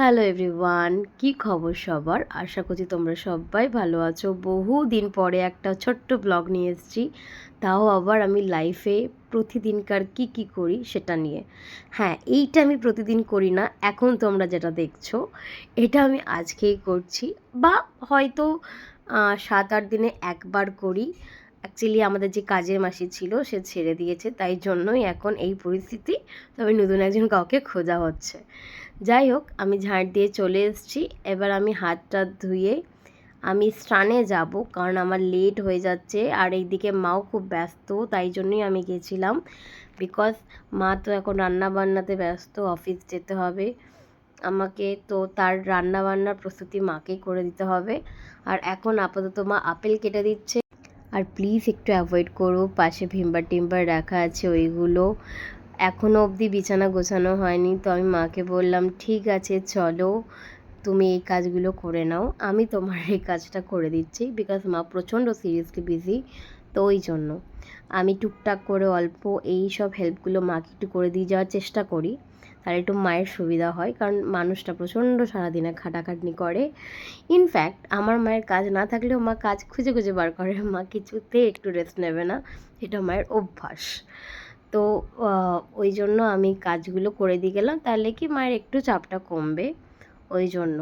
Hello everyone, কি খবর সবার? আশা করছি তোমরা সবাই ভালো আছো। বহুদিন পরে একটা ছোট্ট ব্লগ নিয়ে এসেছি, তাও আবার আমি লাইফে প্রতিদিনকার কি করি সেটা নিয়ে। হ্যাঁ, এইটা আমি প্রতিদিন করি না, এখন তোমরা যেটা দেখছো এটা আমি আজকেই করছি, বা হয়তো 7-8 দিনে একবার করি। অ্যাকচুয়ালি আমাদের যে কাজের মাসি ছিল সে ছেড়ে দিয়েছে, তাই জন্যই এখন এই পরিস্থিতি। তবে নতুন একজন কাউকে খোঁজা হচ্ছে। যাই হোক, আমি ঝাঁট দিয়ে চলে এসেছি। এবার আমি হাত টাত ধুয়ে আমি স্নানে যাব, কারণ আমার লেট হয়ে যাচ্ছে। আর এইদিকে মাও খুব ব্যস্ত, তাই জন্যই আমি গেছিলাম। বিকজ মা তো এখন রান্না বান্নাতে ব্যস্ত, অফিস যেতে হবে আমাকে, তো তার রান্না বান্নার প্রস্তুতি মাকেই করে দিতে হবে। আর এখন আপাতত মা আপেল কেটে দিচ্ছে। আর প্লিজ একটু অ্যাভয়েড করো, পাশে ভিমবার টিম্বার রাখা আছে, ওইগুলো এখনও অবধি বিছানা গোছানো হয়নি। তো আমি মাকে বললাম, ঠিক আছে চলো, তুমি এই কাজগুলো করে নাও, আমি তোমার এই কাজটা করে দিচ্ছি। বিকজ মা প্রচণ্ড সিরিয়াসলি বিজি, তো ওই জন্য আমি টুকটাক করে অল্প এই সব হেল্পগুলো মাকে একটু করে দিয়ে যাওয়ার চেষ্টা করি, তার একটু মায়ের সুবিধা হয়। কারণ মানুষটা প্রচণ্ড সারাদিনে খাটাখাটনি করে। ইনফ্যাক্ট আমার মায়ের কাজ না থাকলেও মা কাজ খুঁজে খুঁজে বার করে, মা কিছুতে একটু রেস্ট নেবে না, এটা মায়ের অভ্যাস। তো ওই জন্য আমি কাজগুলো করে দিয়ে গেলাম, তাহলে কি মায়ের একটু চাপটা কমবে। ওই জন্য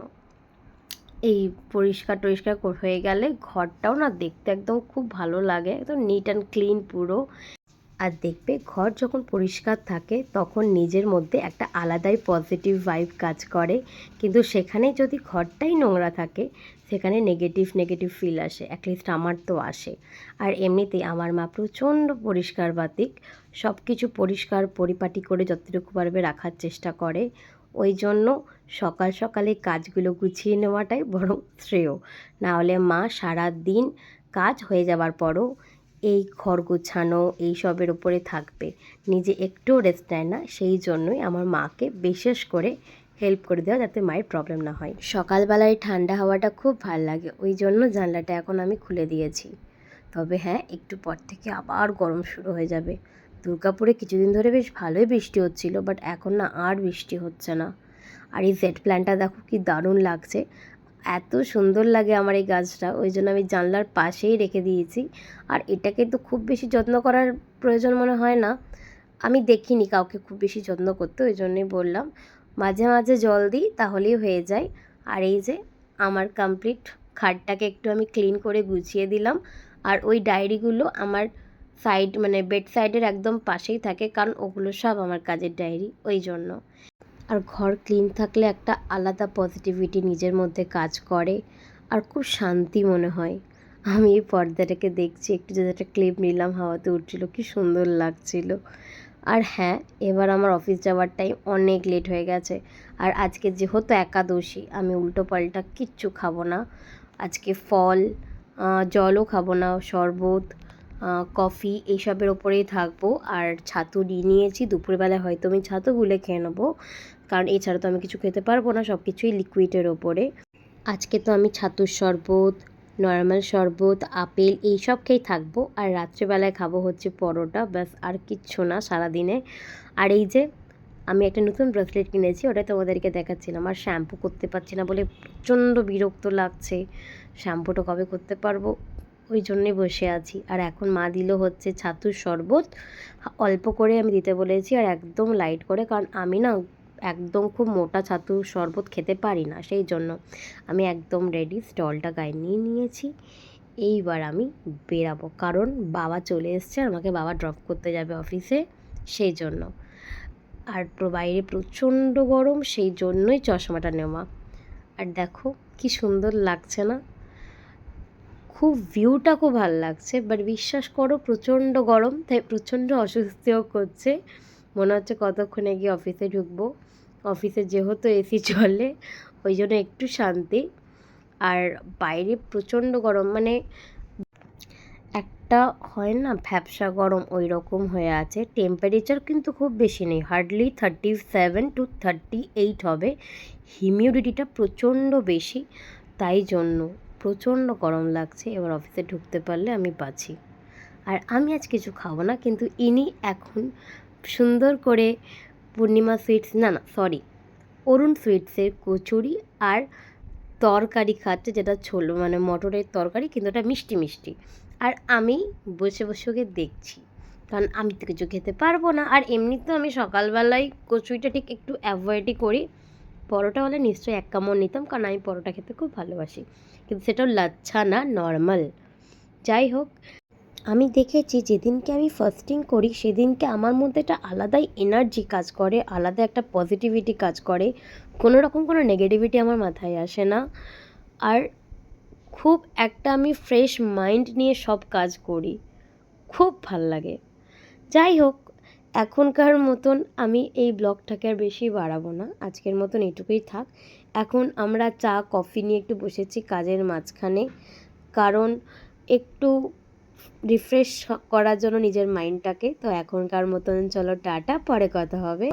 এই পরিষ্কার টরিষ্কার হয়ে গেলে ঘরটাও না দেখতে একদম খুব ভালো লাগে, একদম নিট অ্যান্ড ক্লিন পুরো। আর দেখবে ঘর যখন পরিষ্কার থাকে তখন নিজের মধ্যে একটা আলাদাই পজিটিভ ভাইব কাজ করে। কিন্তু সেখানে যদি ঘরটাই নোংরা থাকে, সেখানে নেগেটিভ ফিল আসে, অ্যাটলিস্ট আমার তো আসে। আর এমনিতেই আমার মা প্রচণ্ড পরিষ্কার বাতিক, সব কিছু পরিষ্কার পরিপাটি করে যতটুকু পারবে রাখার চেষ্টা করে। ওই জন্য সকাল সকালে কাজগুলো গুছিয়ে নেওয়াটাই বরং শ্রেয়। নাহলে মা সারা দিন কাজ হয়ে যাবার পরও এই ঘর গোছানো এইসবের ওপরে থাকবে, নিজে একটুও রেস্ট নেয় না। সেই জন্যই আমার মাকে বিশেষ করে হেল্প করে দেওয়া, যাতে মায়ের প্রবলেম না হয়। সকালবেলায় ঠান্ডা হাওয়াটা খুব ভাল লাগে, ওই জন্য জানলাটা এখন আমি খুলে দিয়েছি। তবে হ্যাঁ, একটু পর থেকে আবার গরম শুরু হয়ে যাবে। দুর্গাপুরে কিছুদিন ধরে বেশ ভালোই বৃষ্টি হচ্ছিল, বাট এখন না আর বৃষ্টি হচ্ছে না। আর এই জেড প্ল্যান্টটা দেখো কি দারুণ লাগছে, এত সুন্দর লাগে আমার এই গাছটা, ওই জন্য আমি জানলার পাশেই রেখে দিয়েছি। আর এটাকে তো খুব বেশি যত্ন করার প্রয়োজন মনে হয় না, আমি দেখিনি কাউকে খুব বেশি যত্ন করতে, ওই জন্যই বললাম মাঝে মাঝে জল দিই তাহলেই হয়ে যায়। আর এই যে আমার কমপ্লিট খাটটাকে একটু আমি ক্লিন করে গুছিয়ে দিলাম। আর ওই ডায়েরিগুলো আমার সাইড মানে বেড সাইডের একদম পাশেই থাকে, কারণ ওগুলো সব আমার কাজের ডায়েরি, ওই জন্য। আর ঘর ক্লিন থাকলে একটা আলাদা পজিটিভিটি নিজের মধ্যে কাজ করে, আর খুব শান্তি মনে হয়। আমি এই পর্দাটাকে দেখছি, একটু যদি একটা ক্লিপ নিলাম, হাওয়াতে উঠছিল, কি সুন্দর লাগছিল। আর হ্যাঁ, এবার আমার অফিস যাওয়ার টাইম অনেক লেট হয়ে গেছে। আর আজকে যেহেতু একাদশী, আমি উল্টো পাল্টা কিচ্ছু খাবো না আজকে। ফল, জলও খাবো না, শরবত, কফি এইসবের ওপরেই থাকবো। আর ছাতু নিয়েছি, দুপুরবেলায় হয়তো আমি ছাতু গুলে খেয়ে নেবো, কারণ এছাড়া তো আমি কিছু খেতে পারবো না, সব কিছুই লিকুইডের ওপরে। আজকে তো আমি ছাতুর শরবত, নর্মাল শরবত, আপেল এইসব খেয়েই থাকবো। আর রাত্রেবেলায় খাবো হচ্ছে পরোটা, ব্যাস, আর কিচ্ছু না সারাদিনে। আর এই যে আমি একটা নতুন ব্রেসলেট কিনেছি, ওটা তোমাদেরকে দেখাচ্ছিলাম। আর শ্যাম্পু করতে পারছি না বলে প্রচণ্ড বিরক্ত লাগছে, শ্যাম্পুটা কবে করতে পারবো, ওই জন্যই বসে আছি। আর এখন মা দিল হচ্ছে ছাতুর শরবত, অল্প করে আমি দিতে বলেছি, আর একদম লাইট করে, কারণ আমি না একদম খুব মোটা ছাতুর শরবত খেতে পারি না, সেই জন্য আমি একদম রেডি, স্টলটা গায়ে নিয়ে নিয়েছি। এইবার আমি বেরাবো, কারণ বাবা চলে এসছে, আমাকে বাবা ড্রপ করতে যাবে অফিসে, সেই জন্য। আর বাইরে প্রচণ্ড গরম, সেই জন্যই চশমাটা নেওয়া। আর দেখো কি সুন্দর লাগছে না, খুব ভিউটা খুব ভালো লাগছে। বাট বিশ্বাস করো প্রচণ্ড গরম, তাই প্রচণ্ড অস্বস্তিও করছে, মনে হচ্ছে কতক্ষণে গিয়ে অফিসে ঢুকবো। অফিসে যেহেতু এসি চলে, ওই জন্য একটু শান্তি। আর বাইরে প্রচণ্ড গরম, মানে একটা হয় না ভ্যাপসা গরম, ওই রকম হয়ে আছে। টেম্পারেচার কিন্তু খুব বেশি নেই, হার্ডলি 37 to 38 হবে। হিউমিডিটিটা প্রচণ্ড বেশি, তাই জন্য প্রচণ্ড গরম লাগছে। এবার অফিসে ঢুকতে পারলে আমি বাঁচি। আর আমি আজ কিছু খাবো না, কিন্তু ইনি এখন সুন্দর করে পূর্ণিমা সুইটস, না সরি, অরুণ সুইটসের কচুরি আর তরকারি খাচ্ছে, যেটা মানে মটরের তরকারি, কিন্তু ওটা মিষ্টি মিষ্টি। আর আমি বসে বসে ওকে দেখছি, কারণ আমি তো কিছু খেতে পারবো না। আর এমনিতেও আমি সকালবেলায় কচুরিটা ঠিক একটু অ্যাভয়েডই করি। পরোটা হলে নিশ্চয়ই এক কামড় নিতাম, কারণ আমি পরোটা খেতে খুব ভালোবাসি, কিন্তু সেটাও লাচ্ছা না, নর্মাল। যাই হোক, আমি দেখেছি যেদিনকে আমি ফাস্টিং করি সেদিনকে আমার মধ্যে একটা আলাদাই এনার্জি কাজ করে, আলাদা একটা পজিটিভিটি কাজ করে, কোনো নেগেটিভিটি আমার মাথায় আসে না। আর খুব একটা আমি ফ্রেশ মাইন্ড নিয়ে সব কাজ করি, খুব ভাল লাগে। যাই হোক, এখনকার মতন আমি এই ব্লগটাকে আর বেশি বাড়াবো না, আজকের মতন এইটুকুই থাক। এখন আমরা চা কফি নিয়ে একটু বসেছি কাজের মাঝখানে, কারণ একটু রিফ্রেশ করার জন্য নিজের মাইন্ডটাকে। তো এখনকার মতন চলো টাটা, পরে কথা হবে।